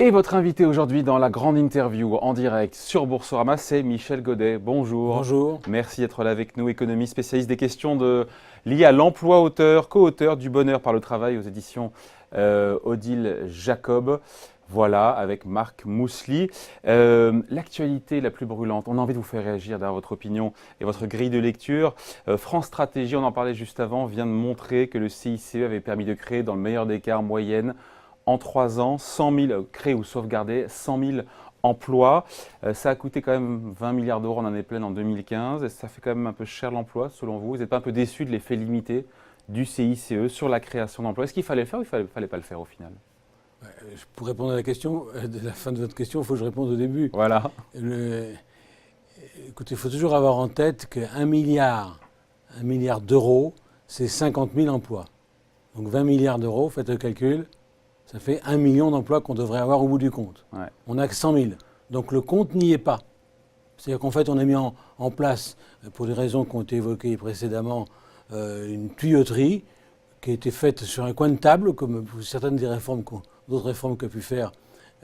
Et votre invité aujourd'hui dans la grande interview en direct sur Boursorama, c'est Michel Godet. Bonjour. Bonjour. Merci d'être là avec nous, économiste, spécialiste des questions liées à l'emploi auteur, co-auteur du Bonheur par le travail aux éditions Odile Jacob. Voilà, avec Marc Mousselit. L'actualité la plus brûlante, on a envie de vous faire réagir d'avoir votre opinion et votre grille de lecture. France Stratégie, on en parlait juste avant, vient de montrer que le CICE avait permis de créer, dans le meilleur des cas, en moyenne, en 3 ans, 100 000, créer ou sauvegarder 100 000 emplois. Ça a coûté quand même 20 milliards d'euros en année pleine en 2015. Et ça fait quand même un peu cher l'emploi, selon vous. Vous n'êtes pas un peu déçu de l'effet limité du CICE sur la création d'emplois? Est-ce qu'il fallait le faire ou il ne fallait pas le faire au final? Pour répondre à la question, de la fin de votre question, il faut que je réponde au début. Voilà. Écoutez, il faut toujours avoir en tête qu'un milliard d'euros, c'est 50 000 emplois. Donc 20 milliards d'euros, faites le calcul, ça fait 1 million d'emplois qu'on devrait avoir au bout du compte. Ouais. On n'a que 100 000. Donc le compte n'y est pas. C'est-à-dire qu'en fait, on a mis en place, pour des raisons qui ont été évoquées précédemment, une tuyauterie qui a été faite sur un coin de table, comme certaines des réformes, d'autres réformes qu'a pu faire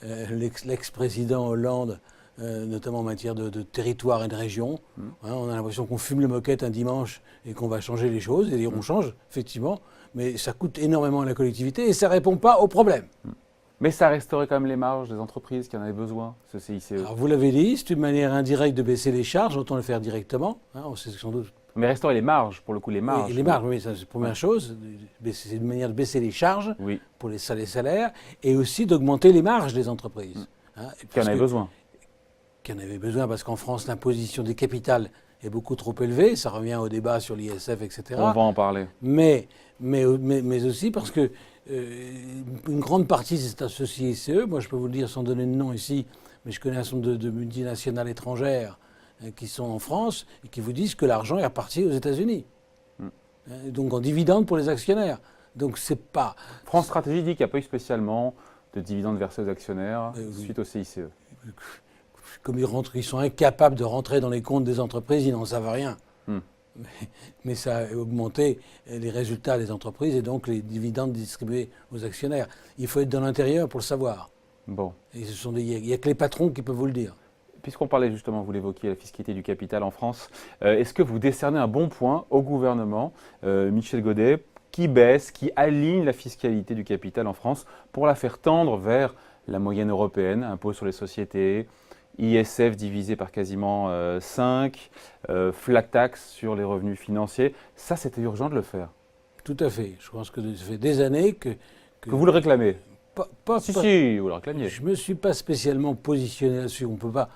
l'ex-président Hollande, notamment en matière de territoire et de région. On a l'impression qu'on fume les moquettes un dimanche et qu'on va changer les choses. Et on change, effectivement, mais ça coûte énormément à la collectivité et ça ne répond pas au problème. Mais ça resterait quand même les marges des entreprises qui en avaient besoin, ce CICE. Alors vous l'avez dit, c'est une manière indirecte de baisser les charges, autant le faire directement. On sait sans doute. Mais restaurer les marges, pour le coup, les marges. Oui, les marges, oui, ça, c'est la première chose. C'est une manière de baisser les charges pour les salaires et aussi d'augmenter les marges des entreprises. Qui en avaient besoin. Qui en avaient besoin parce qu'en France, l'imposition des capitales est beaucoup trop élevée. Ça revient au débat sur l'ISF, etc. On va en parler. Mais aussi parce que une grande partie c'est associé CICE. Moi, je peux vous le dire sans donner de nom ici, mais je connais un certain nombre de multinationales étrangères qui sont en France et qui vous disent que l'argent est reparti aux États-Unis. Donc en dividendes pour les actionnaires. Donc c'est pas. France Stratégie dit qu'il n'y a pas eu spécialement de dividendes versés aux actionnaires suite au CICE. Comme ils sont incapables de rentrer dans les comptes des entreprises, ils n'en savent rien. Mais ça a augmenté les résultats des entreprises et donc les dividendes distribués aux actionnaires. Il faut être dans l'intérieur pour le savoir. Bon. Et il n'y a que les patrons qui peuvent vous le dire. Puisqu'on parlait justement, vous l'évoquiez, la fiscalité du capital en France, est-ce que vous décernez un bon point au gouvernement, Michel Godet, qui baisse, qui aligne la fiscalité du capital en France pour la faire tendre vers la moyenne européenne, impôt sur les sociétés, ISF divisé par quasiment 5, flat tax sur les revenus financiers? Ça, c'était urgent de le faire. Tout à fait. Je pense que ça fait des années que vous le réclamez. Si, vous le réclamiez. Je ne me suis pas spécialement positionné là-dessus. On peut pas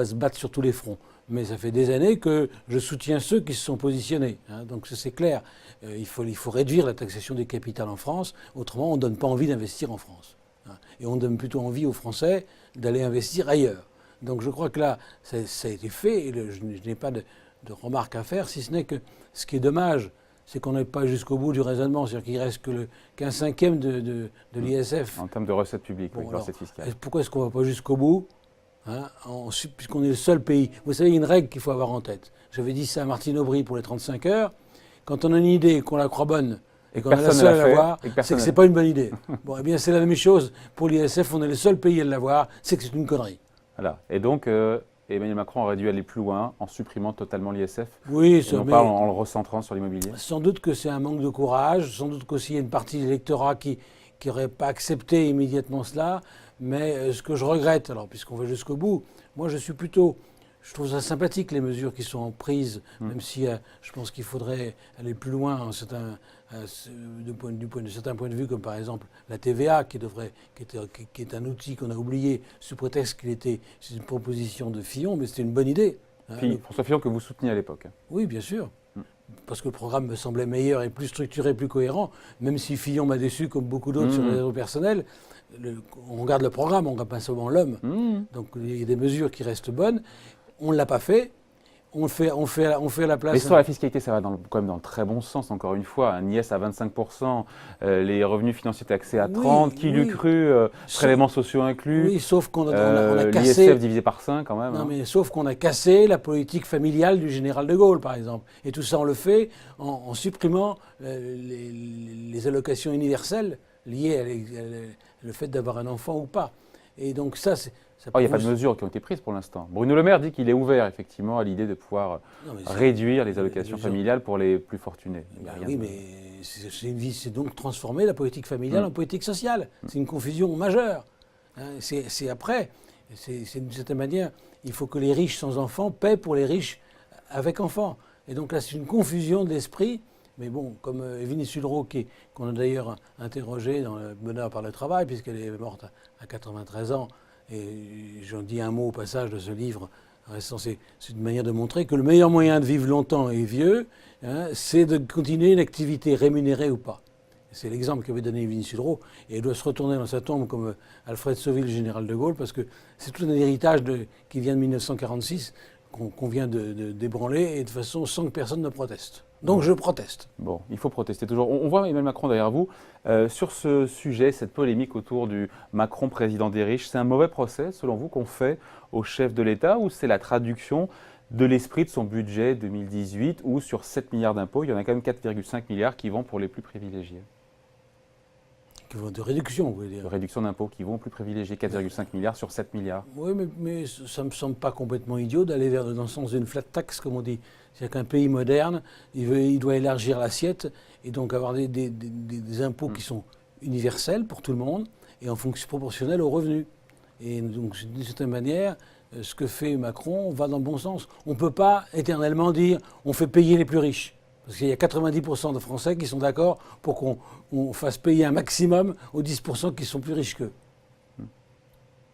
se battre sur tous les fronts. Mais ça fait des années que je soutiens ceux qui se sont positionnés. Donc c'est clair. Il faut réduire la taxation des capitals en France. Autrement, on ne donne pas envie d'investir en France. Et on donne plutôt envie aux Français d'aller investir ailleurs. Donc je crois que là, ça a été fait. Et je n'ai pas de remarques à faire, si ce n'est que ce qui est dommage, c'est qu'on n'est pas jusqu'au bout du raisonnement. C'est-à-dire qu'il ne reste qu'un cinquième de l'ISF. En termes de recettes publiques, bon, oui, recettes fiscales. Pourquoi est-ce qu'on ne va pas jusqu'au bout puisqu'on est le seul pays. Vous savez, il y a une règle qu'il faut avoir en tête. J'avais dit ça à Martine Aubry pour les 35 heures. Quand on a une idée, qu'on la croit bonne, et qu'on est la seule à l'avoir, c'est que ce n'est pas une bonne idée. Bon, eh bien, c'est la même chose pour l'ISF. On est le seul pays à l'avoir. C'est que c'est une connerie. Voilà. Et donc, Emmanuel Macron aurait dû aller plus loin en supprimant totalement l'ISF. Oui, ça, non pas en le recentrant sur l'immobilier. Sans doute que c'est un manque de courage. Sans doute qu'aussi il y a une partie de l'électorat qui n'aurait pas accepté immédiatement cela. Mais ce que je regrette, alors puisqu'on va jusqu'au bout, moi je trouve ça sympathique les mesures qui sont prises, même si je pense qu'il faudrait aller plus loin de certains points de vue, comme par exemple la TVA, qui est un outil qu'on a oublié sous prétexte c'est une proposition de Fillon, mais c'était une bonne idée. François Fillon que vous souteniez à l'époque. Oui, bien sûr. Parce que le programme me semblait meilleur et plus structuré, plus cohérent, même si Fillon m'a déçu comme beaucoup d'autres sur les réseaux personnels. On regarde le programme, on ne regarde pas seulement l'homme. Donc il y a des mesures qui restent bonnes. On ne l'a pas fait. On fait à la place. Mais sur la fiscalité, ça va quand même dans le très bon sens, encore une fois. Un IS à 25%, les revenus financiers taxés à 30%, qui l'eût cru, prélèvements sociaux inclus. Oui, sauf qu'on a cassé. L'ISF divisé par 5 quand même. Non, mais sauf qu'on a cassé la politique familiale du général de Gaulle, par exemple. Et tout ça, on le fait en supprimant les allocations universelles liées à le fait d'avoir un enfant ou pas. Et donc ça, Il n'y a pas de mesures qui ont été prises pour l'instant. Bruno Le Maire dit qu'il est ouvert effectivement à l'idée de pouvoir réduire les allocations familiales pour les plus fortunés. Oui, mais c'est donc transformer la politique familiale en politique sociale. C'est une confusion majeure. Hein, c'est après. C'est d'une certaine manière, il faut que les riches sans enfants paient pour les riches avec enfants. Et donc là, c'est une confusion de l'esprit. Mais bon, comme Evelyne Sudreau, qu'on a d'ailleurs interrogée dans Le Bonheur par le travail, puisqu'elle est morte à 93 ans, et j'en dis un mot au passage de ce livre, c'est une manière de montrer que le meilleur moyen de vivre longtemps et vieux, hein, c'est de continuer une activité rémunérée ou pas. C'est l'exemple qu'avait donné Evelyne Sudreau, et elle doit se retourner dans sa tombe comme Alfred Sauville, général de Gaulle, parce que c'est tout un héritage qui vient de 1946, qu'on vient de débranler, et de façon sans que personne ne proteste. Donc je proteste. Bon, il faut protester toujours. On voit Emmanuel Macron derrière vous. Sur ce sujet, cette polémique autour du Macron président des riches, c'est un mauvais procès, selon vous, qu'on fait au chef de l'État, ou c'est la traduction de l'esprit de son budget 2018, où sur 7 milliards d'impôts, il y en a quand même 4,5 milliards qui vont pour les plus privilégiés? De réduction, vous voulez dire. De réduction d'impôts qui vont aux plus privilégiés, 4,5 milliards sur 7 milliards. Oui, mais ça ne me semble pas complètement idiot d'aller dans le sens d'une flat tax, comme on dit. C'est-à-dire qu'un pays moderne, il doit élargir l'assiette et donc avoir des impôts qui sont universels pour tout le monde et en fonction proportionnelle aux revenus. Et donc, d'une certaine manière, ce que fait Macron va dans le bon sens. On ne peut pas éternellement dire on fait payer les plus riches. Parce qu'il y a 90% de Français qui sont d'accord pour qu'on fasse payer un maximum aux 10% qui sont plus riches qu'eux.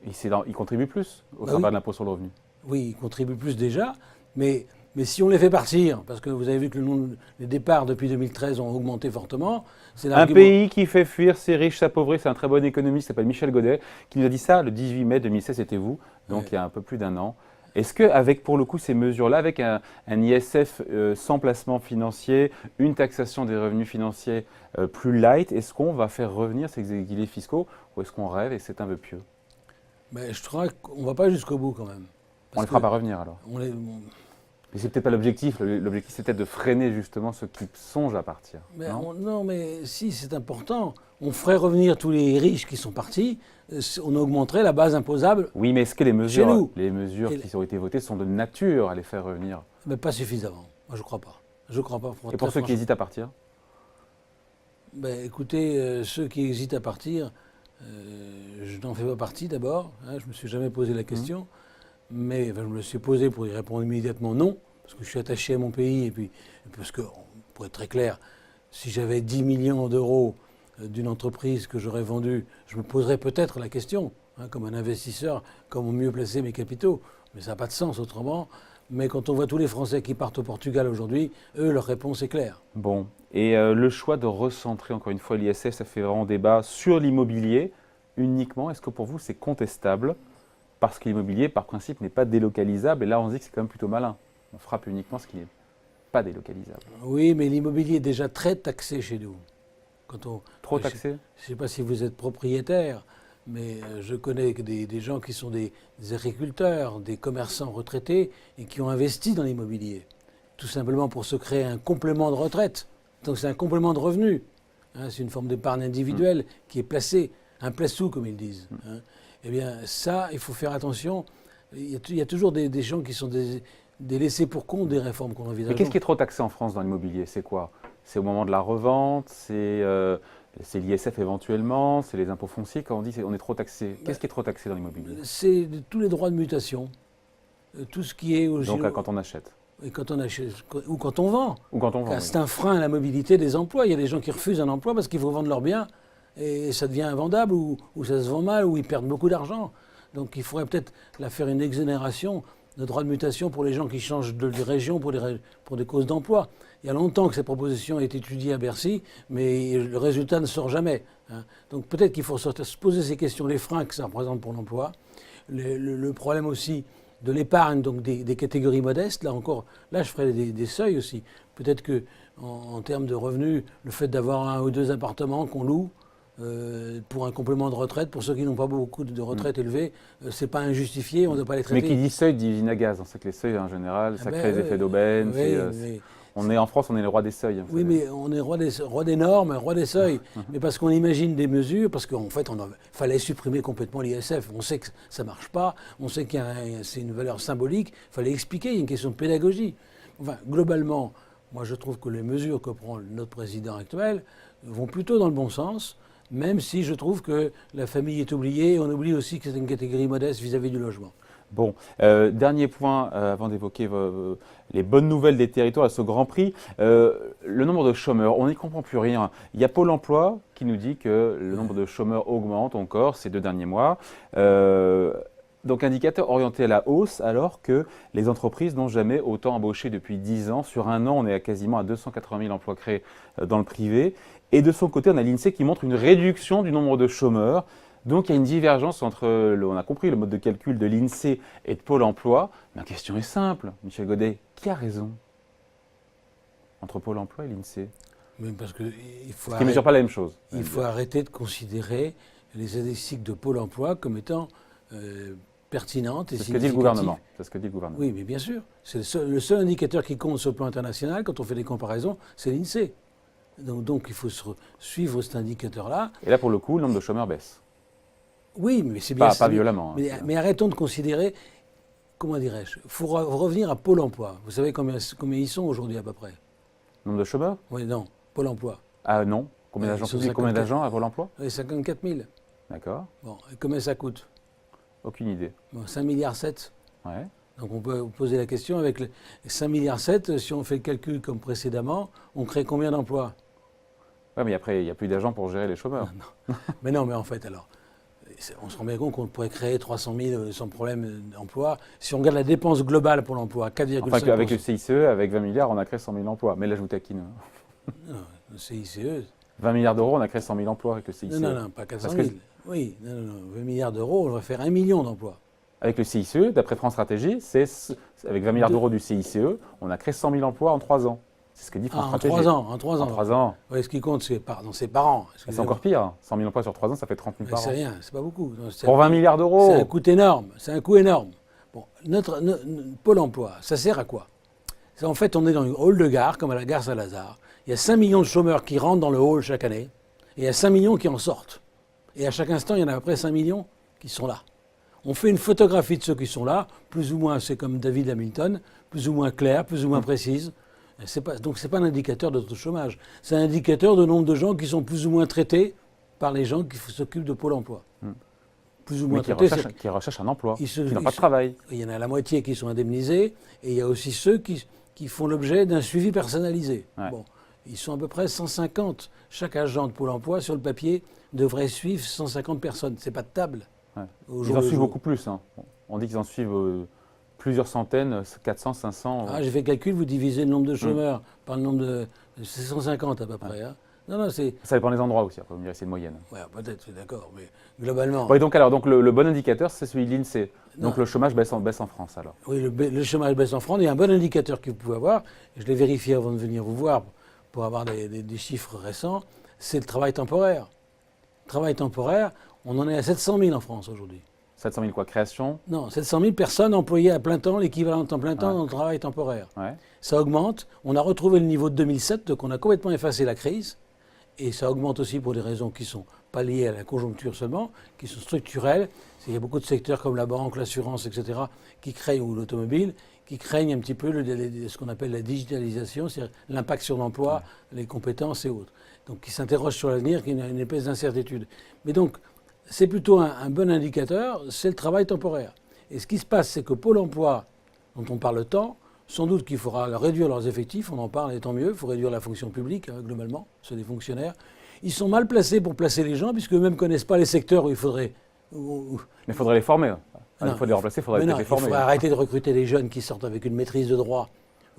Ils contribuent plus au travers de l'impôt sur le revenu. Oui, ils contribuent plus déjà, mais si on les fait partir, parce que vous avez vu que les départs depuis 2013 ont augmenté fortement, c'est un pays qui fait fuir ses riches s'appauvrit, c'est un très bon économiste qui s'appelle Michel Godet, qui nous a dit ça le 18 mai 2016, c'était vous, donc il y a un peu plus d'un an. Est-ce qu'avec, pour le coup, ces mesures-là, avec un ISF sans placement financier, une taxation des revenus financiers plus light, est-ce qu'on va faire revenir ces équilibres fiscaux ou est-ce qu'on rêve et c'est un peu pieux? Je crois qu'on ne va pas jusqu'au bout quand même. On ne les fera pas revenir alors. Mais c'est peut-être pas l'objectif. L'objectif, c'est peut-être de freiner justement ceux qui songent à partir. Non, mais si, c'est important. On ferait revenir tous les riches qui sont partis, on augmenterait la base imposable. Oui, mais est-ce que les mesures qui ont été votées sont de nature à les faire revenir? Mais pas suffisamment. Moi, je ne crois pas. Je crois pas. Et pour ceux qui hésitent à partir? Écoutez, ceux qui hésitent à partir, je n'en fais pas partie d'abord. Hein, je ne me suis jamais posé la question. Mais je me le suis posé pour y répondre immédiatement non, parce que je suis attaché à mon pays, et puis parce que, pour être très clair, si j'avais 10 millions d'euros d'une entreprise que j'aurais vendue, je me poserais peut-être la question, hein, comme un investisseur, comment mieux placer mes capitaux. Mais ça n'a pas de sens autrement. Mais quand on voit tous les Français qui partent au Portugal aujourd'hui, eux, leur réponse est claire. Bon, et le choix de recentrer encore une fois l'ISF, ça fait vraiment débat sur l'immobilier uniquement. Est-ce que pour vous, c'est contestable ? Parce que l'immobilier, par principe, n'est pas délocalisable. Et là, on se dit que c'est quand même plutôt malin. On frappe uniquement ce qui n'est pas délocalisable. Oui, mais l'immobilier est déjà très taxé chez nous. Trop taxé ? Je ne sais pas si vous êtes propriétaire, mais je connais des gens qui sont des agriculteurs, des commerçants retraités et qui ont investi dans l'immobilier. Tout simplement pour se créer un complément de retraite. Donc c'est un complément de revenu. Hein, c'est une forme d'épargne individuelle qui est placée, un place-sous, comme ils disent. Hein. Eh bien, ça, il faut faire attention. Il y a toujours des gens qui sont des laissés pour compte des réformes qu'on envisage. Mais qu'est-ce qui est trop taxé en France dans l'immobilier? C'est quoi? C'est au moment de la revente? C'est l'ISF éventuellement? C'est les impôts fonciers? Quand on dit on est trop taxé, qu'est-ce qui est trop taxé dans l'immobilier? C'est tous les droits de mutation. Tout ce qui est... Donc quand on achète? Et quand on achète, ou quand on vend. Ou quand on vend, c'est un frein à la mobilité des emplois. Il y a des gens qui refusent un emploi parce qu'il faut vendre leurs biens. Et ça devient invendable, ou ça se vend mal, ou ils perdent beaucoup d'argent. Donc il faudrait peut-être faire une exonération de droits de mutation pour les gens qui changent de région pour des causes d'emploi. Il y a longtemps que cette proposition est étudiée à Bercy, mais le résultat ne sort jamais. Hein. Donc peut-être qu'il faut se poser ces questions, les freins que ça représente pour l'emploi, le problème aussi de l'épargne, donc des catégories modestes. Là je ferai des seuils aussi. Peut-être que en termes de revenus, le fait d'avoir 1 ou 2 appartements qu'on loue, pour un complément de retraite, pour ceux qui n'ont pas beaucoup de retraite élevée, c'est pas injustifié, on ne doit pas les traiter. Mais qui dit seuil dit usine à gaz. On sait que les seuils, en général, ça crée des effets d'aubaine. Oui, En France, on est le roi des seuils. Oui, mais on est roi des normes, roi des seuils. Mais parce qu'on imagine des mesures, parce qu'en fait, fallait supprimer complètement l'ISF. On sait que ça ne marche pas, on sait que c'est une valeur symbolique. Il fallait expliquer, il y a une question de pédagogie. Enfin, globalement, moi je trouve que les mesures que prend notre président actuel vont plutôt dans le bon sens, même si je trouve que la famille est oubliée. On oublie aussi que c'est une catégorie modeste vis-à-vis du logement. Bon, dernier point avant d'évoquer les bonnes nouvelles des territoires à ce Grand Prix. Le nombre de chômeurs, on n'y comprend plus rien. Il y a Pôle emploi qui nous dit que le nombre de chômeurs augmente encore ces 2 derniers mois. Donc indicateur orienté à la hausse alors que les entreprises n'ont jamais autant embauché depuis 10 ans. Sur un an, on est quasiment à 280 000 emplois créés dans le privé. Et de son côté, on a l'INSEE qui montre une réduction du nombre de chômeurs. Donc il y a une divergence entre, on a compris, le mode de calcul de l'INSEE et de Pôle emploi. Ma question est simple, Michel Godet, qui a raison entre Pôle emploi et l'INSEE? Mais parce que il faut Qui ne mesure pas la même chose. Il faut arrêter de considérer les statistiques de Pôle emploi comme étant pertinentes et C'est ce que dit le gouvernement. C'est ce que dit le gouvernement. Oui, mais bien sûr. C'est le seul indicateur qui compte sur le plan international, quand on fait des comparaisons, c'est l'INSEE. Donc il faut suivre cet indicateur-là. Et là, pour le coup, le nombre de chômeurs baisse. Oui, mais c'est bien. Pas violemment. Mais arrêtons de considérer, comment dirais-je, il faut revenir à Pôle emploi. Vous savez combien ils sont aujourd'hui à peu près? Nombre de chômeurs? Oui, non, Pôle emploi. Ah non. Combien d'agents publics, combien d'agents à Pôle emploi? 54 000. D'accord. Bon, et combien ça coûte? Aucune idée. Bon, 5,7 milliards. Ouais. Donc on peut vous poser la question, avec les 5,7 milliards, si on fait le calcul comme précédemment, on crée combien d'emplois? Oui, mais après, il n'y a plus d'agents pour gérer les chômeurs. Non. Mais non, mais en fait, alors, on se rend bien compte qu'on pourrait créer 300 000 sans problème d'emplois. Si on regarde la dépense globale pour l'emploi, 4,5%. Enfin, avec le CICE, avec 20 milliards, on a créé 100 000 emplois. Mais là, je vous taquine. Non, le CICE. 20 milliards d'euros, on a créé 100 000 emplois avec le CICE. Non, pas 400 000. Oui, non, 20 milliards d'euros, on va faire 1 million d'emplois. Avec le CICE, d'après France Stratégie, avec 20 milliards d'euros du CICE, on a créé 100 000 emplois en 3 ans. C'est ce que dit France Stratégie. En 3 ans. En 3 ans. Oui, ce qui compte, c'est par an. C'est encore pire. 100 000 emplois sur 3 ans, ça fait 30 000 par an. C'est rien, c'est pas beaucoup. Pour 20 milliards d'euros. C'est un coût énorme. C'est un coût énorme. Bon, notre Pôle emploi, ça sert à quoi? En fait, on est dans une hall de gare, comme à la gare Saint-Lazare. Il y a 5 millions de chômeurs qui rentrent dans le hall chaque année. Et il y a 5 millions qui en sortent. Et à chaque instant, il y en a à peu près 5 millions qui sont là. On fait une photographie de ceux qui sont là, plus ou moins, c'est comme David Hamilton, plus ou moins claire, plus ou moins précise. Donc ce n'est pas un indicateur de taux de chômage. C'est un indicateur de nombre de gens qui sont plus ou moins traités par les gens qui s'occupent de Pôle emploi. Plus ou moins qui recherchent un emploi, qui n'ont pas de travail. Il y en a la moitié qui sont indemnisés, et il y a aussi ceux qui font l'objet d'un suivi personnalisé. Ouais. Bon, ils sont à peu près 150. Chaque agent de Pôle emploi, sur le papier, devrait suivre 150 personnes. Ce n'est pas de table. Ouais. Ils en suivent beaucoup plus. Hein. On dit qu'ils en suivent plusieurs centaines, 400, 500. Ah, j'ai fait le calcul, vous divisez le nombre de chômeurs par le nombre de... C'est 150 à peu près. Hein. Non, c'est... Ça dépend des endroits aussi, après, vous me direz, c'est une moyenne. Ouais, peut-être, c'est d'accord, mais globalement... Ouais, donc le bon indicateur, c'est celui de l'INSEE. Donc le chômage baisse en France, alors. Oui, le chômage baisse en France. Il y a un bon indicateur que vous pouvez avoir, je l'ai vérifié avant de venir vous voir pour avoir des chiffres récents, c'est le travail temporaire. Le travail temporaire, on en est à 700 000 en France aujourd'hui. 700 000 quoi, création? Non, 700 000 personnes employées à plein temps, l'équivalent de temps plein temps dans le travail temporaire. Ouais. Ça augmente. On a retrouvé le niveau de 2007, donc on a complètement effacé la crise. Et ça augmente aussi pour des raisons qui ne sont pas liées à la conjoncture seulement, qui sont structurelles. Il y a beaucoup de secteurs comme la banque, l'assurance, etc., qui craignent, ou l'automobile, qui craignent un petit peu ce qu'on appelle la digitalisation, c'est-à-dire l'impact sur l'emploi, les compétences et autres. Donc qui s'interrogent sur l'avenir, qui a une épaisse incertitude. Mais donc, c'est plutôt un bon indicateur, c'est le travail temporaire. Et ce qui se passe, c'est que Pôle emploi, dont on parle tant, sans doute qu'il faudra réduire leurs effectifs, on en parle et tant mieux, il faut réduire la fonction publique, globalement, c'est des fonctionnaires. Ils sont mal placés pour placer les gens, puisqu'eux-mêmes ne connaissent pas les secteurs où il faudrait... Mais il faudrait les former. Il faut les remplacer, il faudrait les former. Il faudrait arrêter de recruter des jeunes qui sortent avec une maîtrise de droit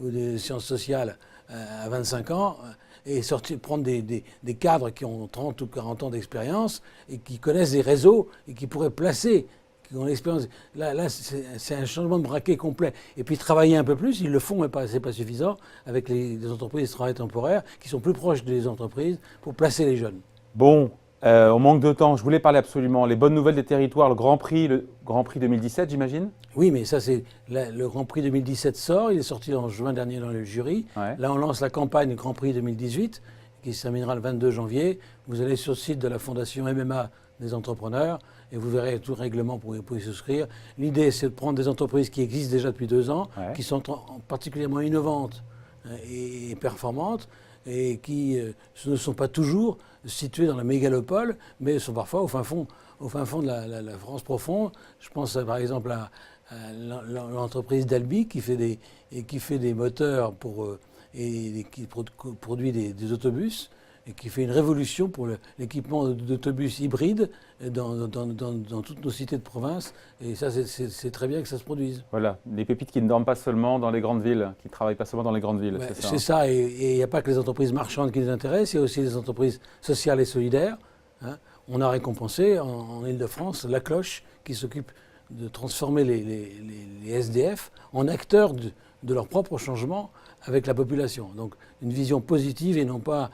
ou de sciences sociales à 25 ans et prendre des cadres qui ont 30 ou 40 ans d'expérience et qui connaissent des réseaux et qui pourraient placer, qui ont l'expérience. Là c'est un changement de braquet complet. Et puis travailler un peu plus, ils le font, mais c'est pas suffisant, avec les entreprises de travail temporaire qui sont plus proches des entreprises pour placer les jeunes. Bon, On manque de temps, je voulais parler absolument. Les bonnes nouvelles des territoires, le Grand Prix 2017, j'imagine? Oui, mais ça, c'est le Grand Prix 2017 sort. Il est sorti en juin dernier dans le jury. Ouais. Là, on lance la campagne Grand Prix 2018, qui se terminera le 22 janvier. Vous allez sur le site de la Fondation MMA des entrepreneurs et vous verrez tout le règlement pour y souscrire. L'idée, c'est de prendre des entreprises qui existent déjà depuis 2 ans, Ouais. qui sont particulièrement innovantes et performantes, et qui ne sont pas toujours situées dans la mégalopole, mais sont parfois au fin fond de la France profonde. Je pense par exemple à l'entreprise d'Albi qui fait des moteurs et qui produit des autobus et qui fait une révolution pour l'équipement d'autobus hybrides dans toutes nos cités de province. Et ça, c'est très bien que ça se produise. Voilà, des pépites qui ne dorment pas seulement dans les grandes villes, qui ne travaillent pas seulement dans les grandes villes. Ouais, c'est ça. c'est ça, et il n'y a pas que les entreprises marchandes qui les intéressent, il y a aussi les entreprises sociales et solidaires. Hein. On a récompensé en Île-de-France la Cloche qui s'occupe de transformer les SDF en acteurs de leur propre changement avec la population. Donc une vision positive et non pas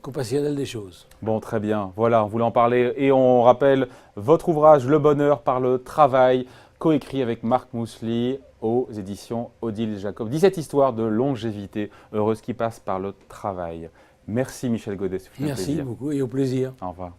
compassionnelle des choses. Bon, très bien. Voilà, on voulait en parler. Et on rappelle votre ouvrage Le bonheur par le travail, coécrit avec Marc Mously aux éditions Odile Jacob. 17 histoires de longévité heureuse qui passent par le travail. Merci Michel Godet, c'est un Merci plaisir. beaucoup et au plaisir. Au revoir.